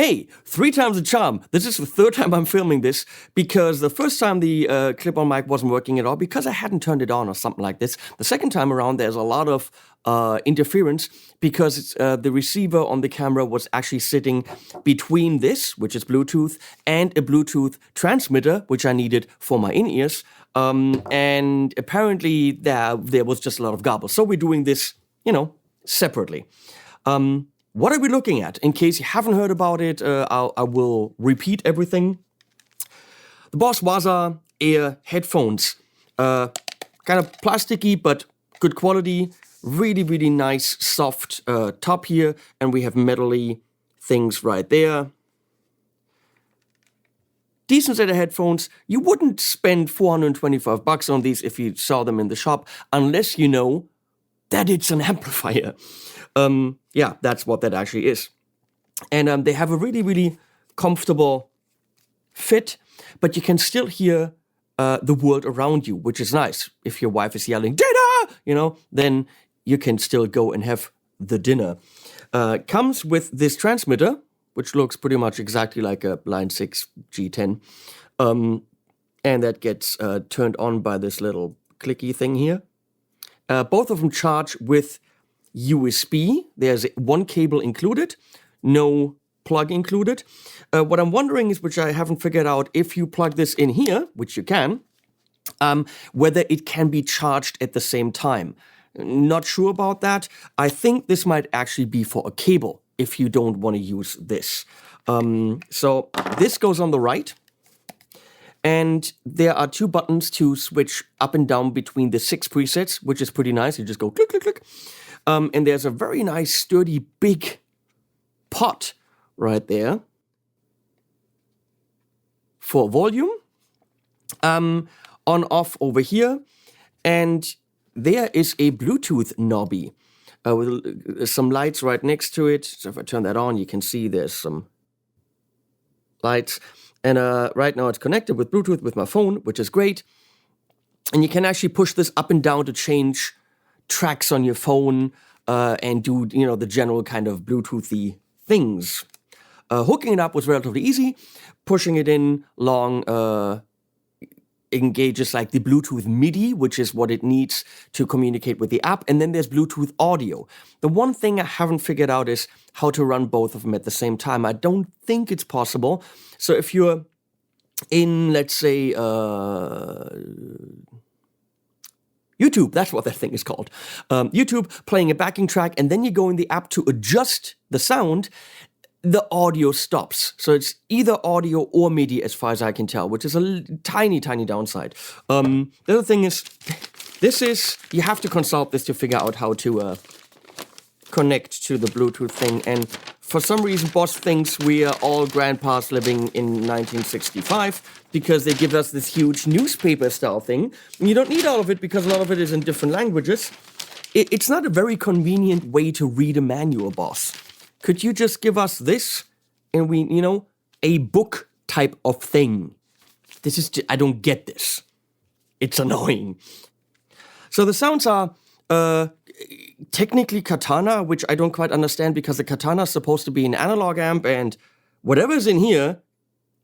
Hey, 3 times the charm. This is the 3rd time I'm filming this because the first time the clip-on mic wasn't working at all because I hadn't turned it on or something like this. The second time around, there's a lot of interference because the receiver on the camera was actually sitting between this, which is Bluetooth, and a Bluetooth transmitter, which I needed for my in-ears. And apparently there was just a lot of garble. So we're doing this, separately. What are we looking at? In case you haven't heard about it, I will repeat everything. The Boss Waza Air headphones. Kind of plasticky, but good quality. Really, really nice, soft top here. And we have metally things right there. Decent set of headphones. You wouldn't spend $425 on these if you saw them in the shop, unless you know that it's an amplifier. Yeah, that's what that actually is. And they have a really, really comfortable fit, but you can still hear the world around you, which is nice. If your wife is yelling, dinner, then you can still go and have the dinner. Comes with this transmitter, which looks pretty much exactly like a Line 6 G10. And that gets turned on by this little clicky thing here. Both of them charge with USB. There's one cable included, no plug included. What I'm wondering is, which I haven't figured out, if you plug this in here, which you can, whether it can be charged at the same time. Not sure about that. I think this might actually be for a cable if you don't want to use this. So this goes on the right. And there are 2 buttons to switch up and down between the 6 presets, which is pretty nice. You just go click, click, click. And there's a very nice, sturdy, big pot right there for volume. On-off over here. And there is a Bluetooth knobby with some lights right next to it. So if I turn that on, you can see there's some lights. And right now it's connected with Bluetooth with my phone, which is great. And you can actually push this up and down to change tracks on your phone and do, the general kind of Bluetoothy things. Hooking it up was relatively easy. Pushing it in long engages like the Bluetooth MIDI, which is what it needs to communicate with the app. And then there's Bluetooth audio. The one thing I haven't figured out is how to run both of them at the same time. I don't think it's possible. So if you're in, let's say, YouTube, that's what that thing is called. YouTube, playing a backing track, and then you go in the app to adjust the sound, the audio stops. So it's either audio or MIDI as far as I can tell, which is a tiny, tiny downside. The other thing is, you have to consult this to figure out how to connect to the Bluetooth thing. And for some reason, Boss thinks we are all grandpas living in 1965 because they give us this huge newspaper-style thing. And you don't need all of it because a lot of it is in different languages. It's not a very convenient way to read a manual, Boss. Could you just give us this and a book type of thing? I don't get this. It's annoying. So the sounds are technically Katana, which I don't quite understand because the Katana is supposed to be an analog amp and whatever's in here,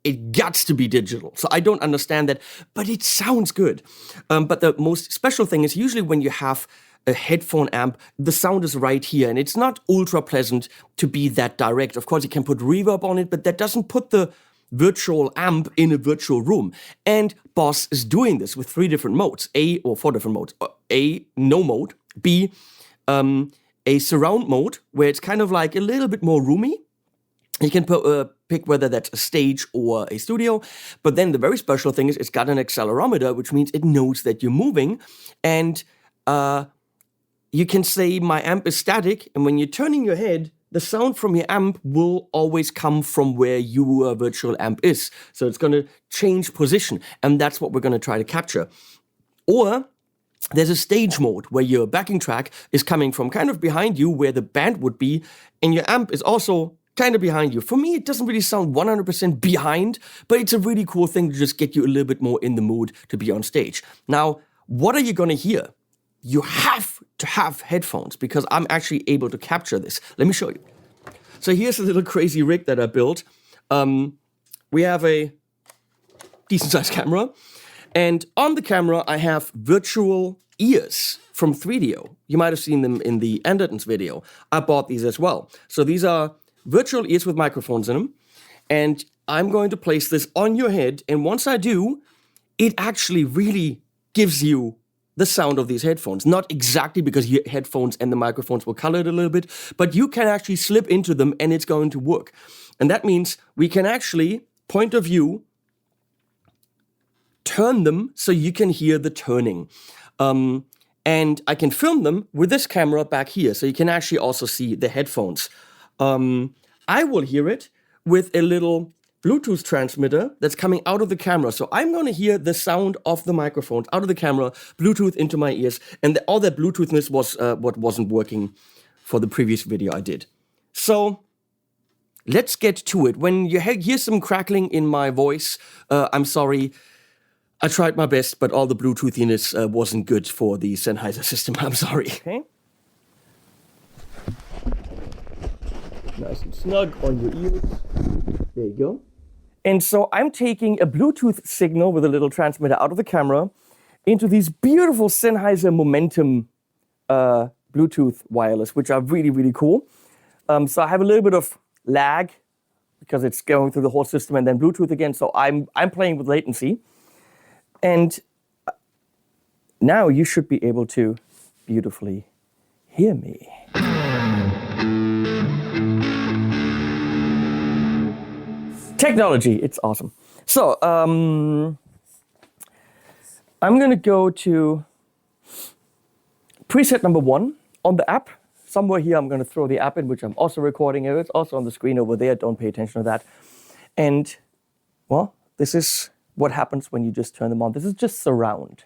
it gots to be digital. So I don't understand that, but it sounds good. But the most special thing is usually when you have a headphone amp, the sound is right here, and it's not ultra pleasant to be that direct. Of course, you can put reverb on it, but that doesn't put the virtual amp in a virtual room. And Boss is doing this with 3 different modes, 4 different modes. A, no mode. B, a surround mode, where it's kind of like a little bit more roomy. You can pick whether that's a stage or a studio. But then the very special thing is it's got an accelerometer, which means it knows that you're moving. And you can say my amp is static, and when you're turning your head, the sound from your amp will always come from where your virtual amp is. So it's going to change position, and that's what we're going to try to capture. Or there's a stage mode where your backing track is coming from kind of behind you where the band would be, and your amp is also kind of behind you. For me, it doesn't really sound 100% behind, but it's a really cool thing to just get you a little bit more in the mood to be on stage. Now, what are you going to hear? You have to have headphones because I'm actually able to capture this. Let me show you. So here's a little crazy rig that I built. We have a decent sized camera, and on the camera I have virtual ears from 3DO. You might have seen them in the Anderton's video. I bought these as well. So these are virtual ears with microphones in them, and I'm going to place this on your head, and once I do, it actually really gives you the sound of these headphones. Not exactly because your headphones and the microphones will color it a little bit, but you can actually slip into them and it's going to work. And that means we can actually, point of view, turn them so you can hear the turning. And I can film them with this camera back here, so you can actually also see the headphones. I will hear it with a little Bluetooth transmitter that's coming out of the camera. So I'm going to hear the sound of the microphones out of the camera, Bluetooth into my ears, and all that Bluetoothness was what wasn't working for the previous video I did. So let's get to it. When you hear some crackling in my voice, I'm sorry. I tried my best, but all the Bluetoothiness wasn't good for the Sennheiser system. I'm sorry. Okay. Nice and snug on your ears. There you go. And so I'm taking a Bluetooth signal with a little transmitter out of the camera into these beautiful Sennheiser Momentum Bluetooth wireless, which are really, really cool. So I have a little bit of lag because it's going through the whole system and then Bluetooth again. So I'm playing with latency. And now you should be able to beautifully hear me. Technology, it's awesome. So, I'm going to go to preset number 1 on the app. Somewhere here I'm going to throw the app in, which I'm also recording. It's also on the screen over there. Don't pay attention to that. And, well, this is what happens when you just turn them on. This is just surround.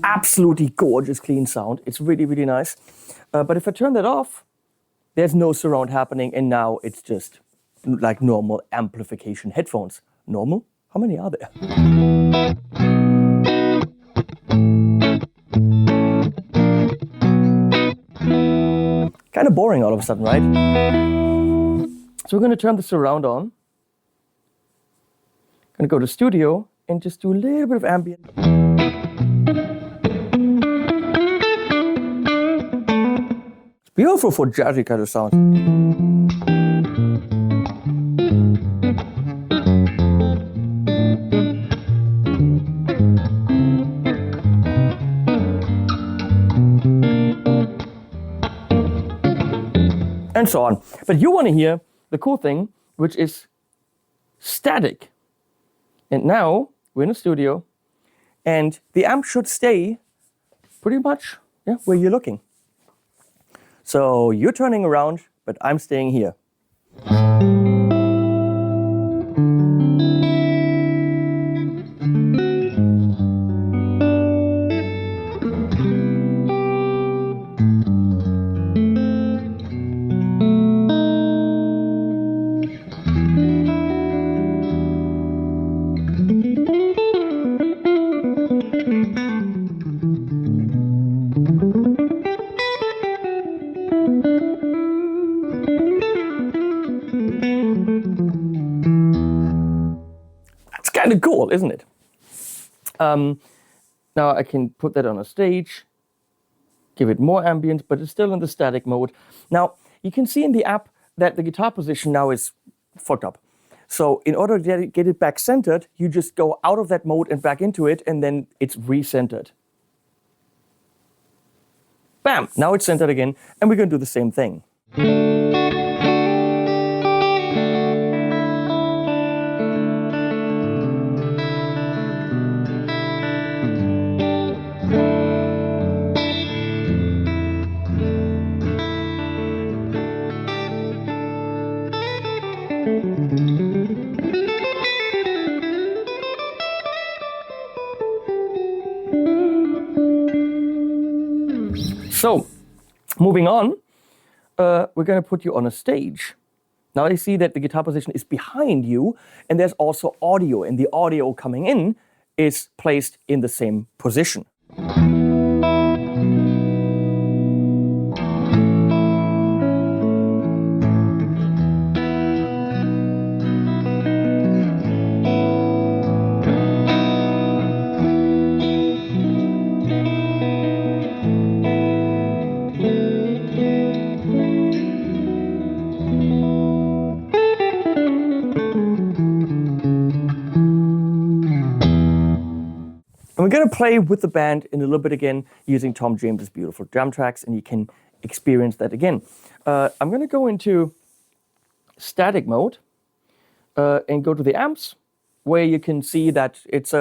Absolutely gorgeous, clean sound. It's really, really nice. But if I turn that off, there's no surround happening, and now it's just like normal amplification headphones. Normal? How many are there? Kind of boring all of a sudden, right? So we're going to turn the surround on. Going to go to studio and just do a little bit of ambient. Beautiful for jazzy kind of sound. And so on. But you want to hear the cool thing, which is static. And now we're in a studio, and the amp should stay pretty much where you're looking. So you're turning around, but I'm staying here. Kind of cool, isn't it? Now I can put that on a stage, give it more ambient, but it's still in the static mode. Now, you can see in the app that the guitar position now is fucked up. So in order to get it back centered, you just go out of that mode and back into it, and then it's recentered. Bam! Now it's centered again, and we're going to do the same thing. So, moving on, we're going to put you on a stage. Now you see that the guitar position is behind you, and there's also audio, and the audio coming in is placed in the same position. And we're going to play with the band in a little bit again using Tom James's beautiful drum tracks, and you can experience that again. I'm going to go into static mode and go to the amps, where you can see that it's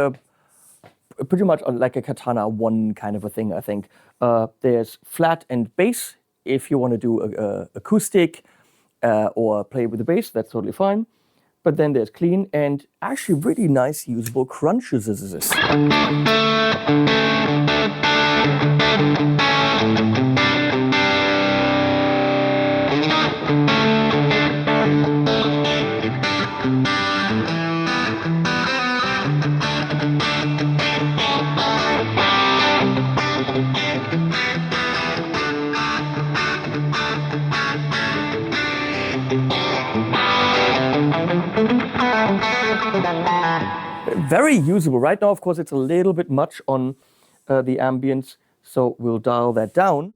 pretty much like a Katana 1 kind of a thing, I think. There's flat and bass. If you want to do acoustic or play with the bass, that's totally fine. But then there's clean and actually really nice usable crunches. Very usable. Right now, of course, it's a little bit much on the ambience, so we'll dial that down.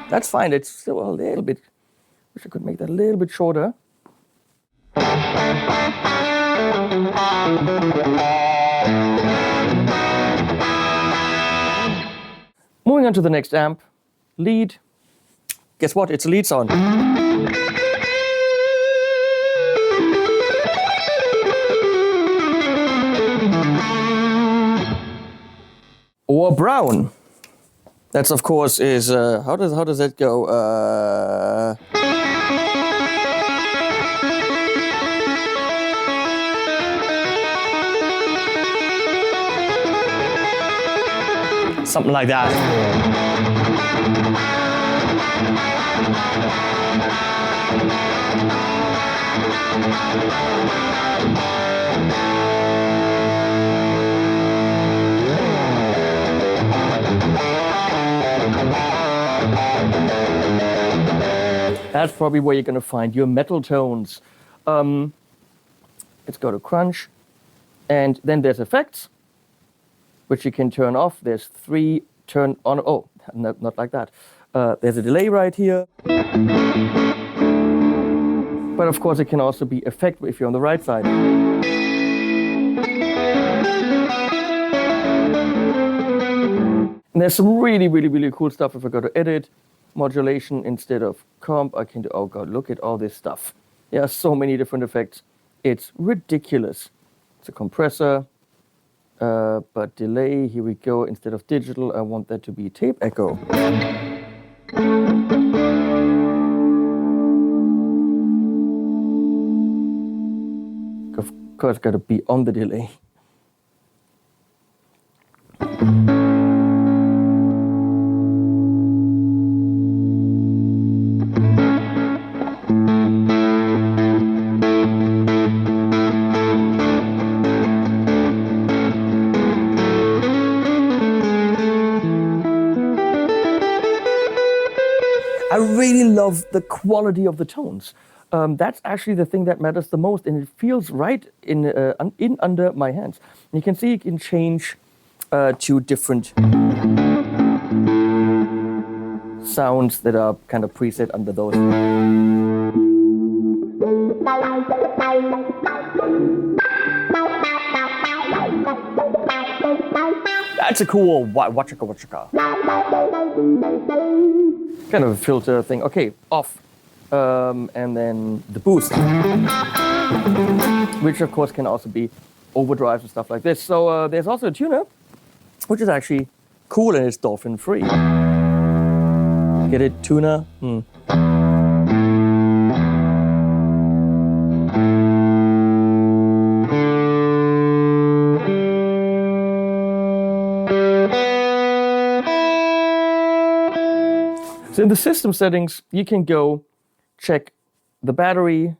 That's fine. It's still a little bit. Wish I could make that a little bit shorter. Moving on to the next amp, lead. Guess what? It's a lead sound. Or brown. That's of course is how does that go? Something like that. That's probably where you're going to find your metal tones. Let's go to crunch. And then there's effects, which you can turn off. There's 3 turn on. Oh, not like that. There's a delay right here. But of course, it can also be effect if you're on the right side. And there's some really cool stuff. If I go to edit, modulation instead of comp, I can do, oh God, look at all this stuff. There are so many different effects. It's ridiculous. It's a compressor, but delay, here we go. Instead of digital, I want that to be tape echo. Of course, got to be on the delay. I really love the quality of the tones. That's actually the thing that matters the most, and it feels right in under my hands. And you can see you can change to different sounds that are kind of preset under those. That's a cool wachaka. Kind of a filter thing. Okay, off. And then the boost, which of course can also be overdrives and stuff like this. So there's also a tuner, which is actually cool and it's dolphin free. Get it, tuner? So in the system settings, you can go check the battery,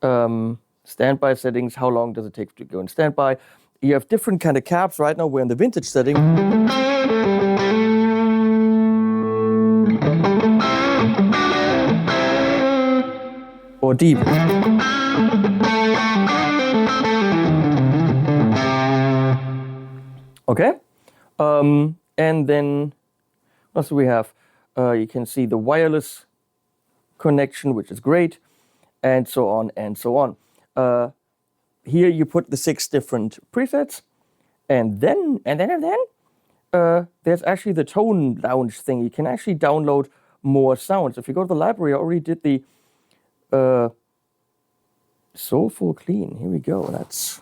standby settings, how long does it take to go in standby. You have different kind of cabs. Right now we're in the vintage setting. Or deep. Okay. And then what else do we have? You can see the wireless connection, which is great, and so on and so on. Here you put the 6 different presets, and then there's actually the tone lounge thing. You can actually download more sounds. If you go to the library, I already did the Soulful Clean. Here we go. Let's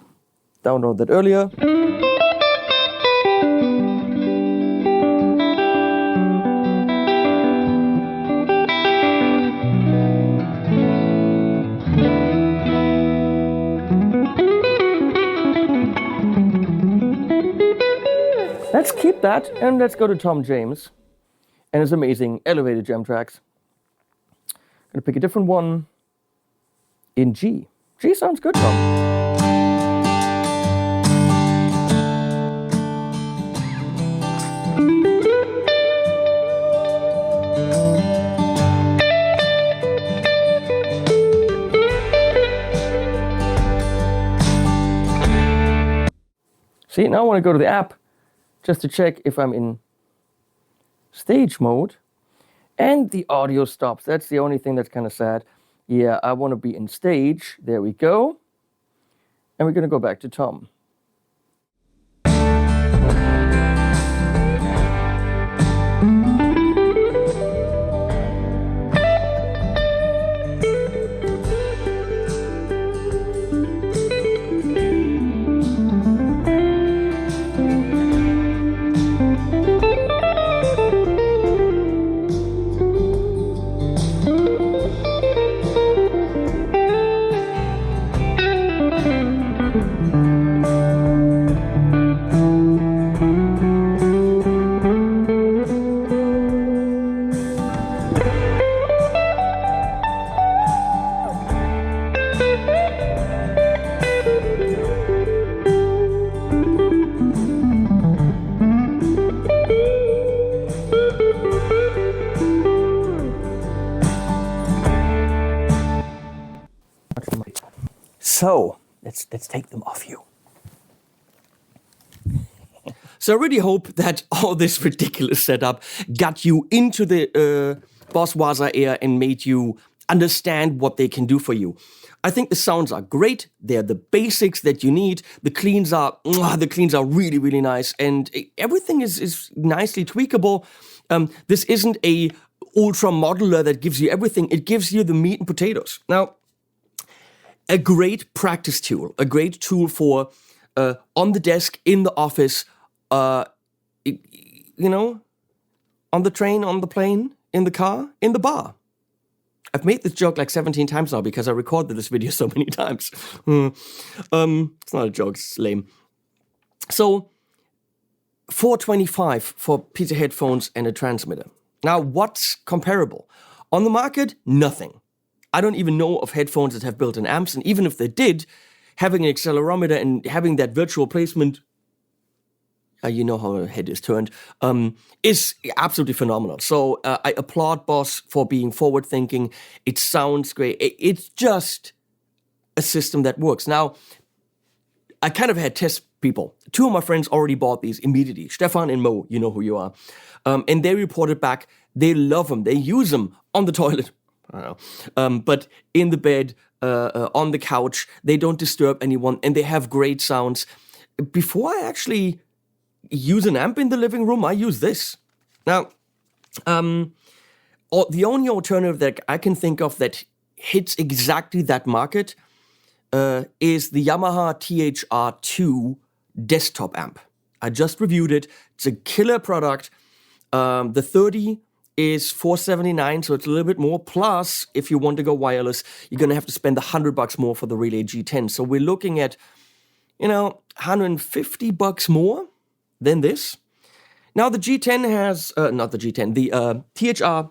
download that earlier. Let's keep that and let's go to Tom James and his amazing elevated jam tracks. I'm gonna pick a different one in G. G sounds good, Tom. See, now I want to go to the app just to check if I'm in stage mode, and the audio stops. That's the only thing that's kind of sad. Yeah, I want to be in stage. There we go. And we're going to go back to Tom. So let's take them off you. So I really hope that all this ridiculous setup got you into the Boss Waza Air and made you understand what they can do for you. I think the sounds are great. They're the basics that you need. The cleans are really, really nice, and everything is nicely tweakable. This isn't a ultra modular that gives you everything. It gives you the meat and potatoes. Now, a great practice tool, a great tool for on the desk, in the office, you know, on the train, on the plane, in the car, in the bar. I've made this joke like 17 times now because I recorded this video so many times. It's not a joke, it's lame. So, $425 for piece of headphones and a transmitter. Now, what's comparable? On the market, nothing. I don't even know of headphones that have built-in amps, and even if they did, having an accelerometer and having that virtual placement, you know how a head is turned, is absolutely phenomenal. So I applaud Boss for being forward-thinking. It sounds great. It's just a system that works. Now, I kind of had test people. 2 of my friends already bought these immediately. Stefan and Mo, you know who you are. And they reported back, they love them. They use them on the toilet. I don't know. But in the bed, on the couch, they don't disturb anyone, and they have great sounds. Before I actually use an amp in the living room, I use this. Now, the only alternative that I can think of that hits exactly that market is the Yamaha THR2 desktop amp. I just reviewed it. It's a killer product. The 30 is $479, so it's a little bit more. Plus, if you want to go wireless, you're going to have to spend $100 more for the Relay G10. So we're looking at, $150 more than this. Now the G10 has, not the G10, the THR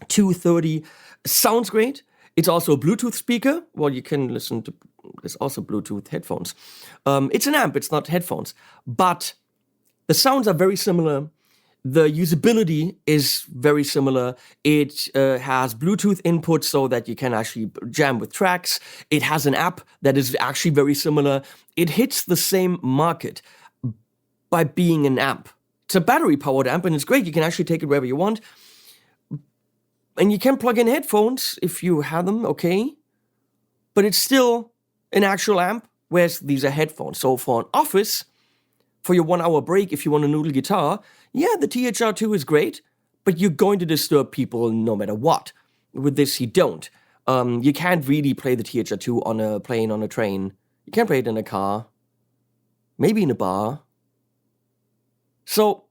230 sounds great. It's also a Bluetooth speaker. Well, you can listen to, there's also Bluetooth headphones. It's an amp, it's not headphones. But the sounds are very similar. The usability is very similar. It has Bluetooth input so that you can actually jam with tracks. It has an app that is actually very similar. It hits the same market by being an amp. It's a battery-powered amp, and it's great. You can actually take it wherever you want. And you can plug in headphones if you have them, okay? But it's still an actual amp, whereas these are headphones. So for an office, for your 1 hour break, if you want a noodle guitar, yeah, the THR2 is great, but you're going to disturb people no matter what. With this, you don't. You can't really play the THR2 on a plane, on a train. You can't play it in a car. Maybe in a bar. So,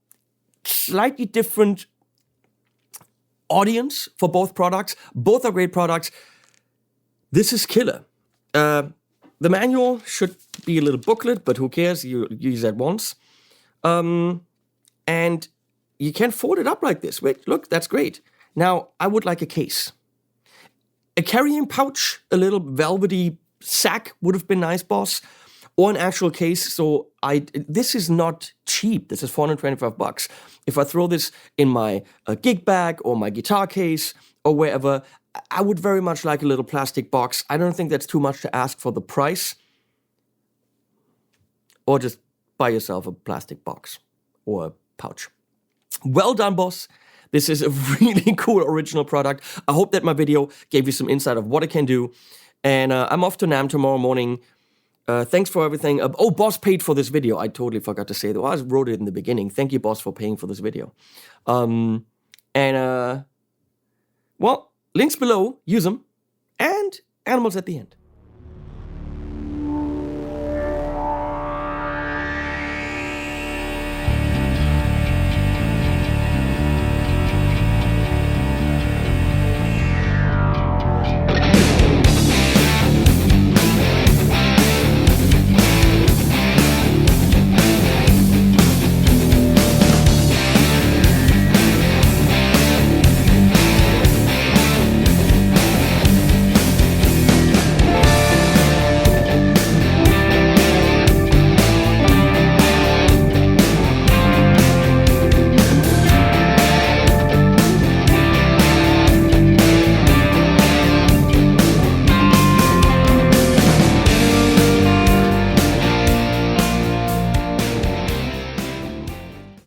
slightly different audience for both products. Both are great products. This is killer. The manual should be a little booklet, but who cares? You use that once. And you can fold it up like this. Wait, look, that's great. Now, I would like a case. A carrying pouch, a little velvety sack would have been nice, boss. Or an actual case. So this is not cheap. This is $425. If I throw this in my gig bag or my guitar case or wherever, I would very much like a little plastic box. I don't think that's too much to ask for the price. Or just buy yourself a plastic box or a pouch. Well done, boss. This is a really cool original product. I hope that my video gave you some insight of what it can do. And I'm off to NAMM tomorrow morning. Thanks for everything. Oh, boss paid for this video. I totally forgot to say that. Well, I wrote it in the beginning. Thank you, boss, for paying for this video. Well, links below. Use them. And animals at the end.